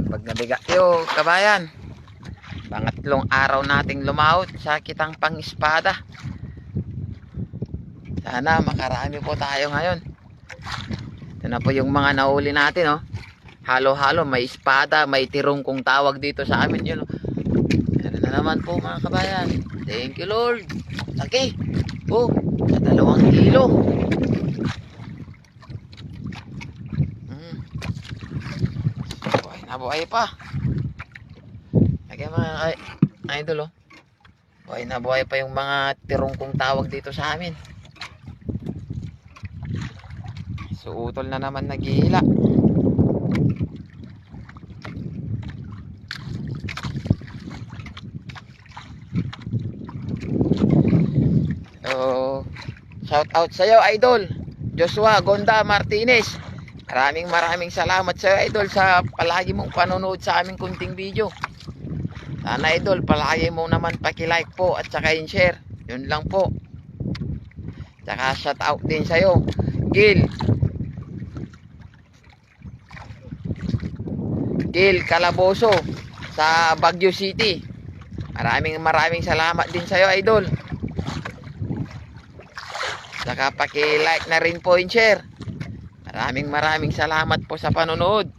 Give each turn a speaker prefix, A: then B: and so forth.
A: Pag nabiga yo kabayan, pangatlong araw nating lumahot sa kitang pang-espada. Sana makarami po tayo ngayon. Ito na po yung mga nahuli natin, oh. Halo-halo, may espada, may tirong kung tawag dito sa amin, yun, oh. Ano na naman po mga kabayan. Thank you Lord. Laki. Oh, sa 2 kilo. Buhay na buhay pa. Laki mga idol, oh. Buhay na buhay pa yung mga tirong kung tawag dito sa amin. Suutol na naman naghihila. So, shout out sa iyo idol Joshua Gonda Martinez. Maraming salamat sa iyo idol sa palagi mong panonood sa aming kunting video. Sana idol palagi mo naman paki-like po at saka i-share. Yun lang po. Saka shout out din sa iyo Gil Calaboso sa Baguio City. Maraming salamat din sa iyo idol. Saka paki-like na rin po and share. Maraming salamat po sa panonood.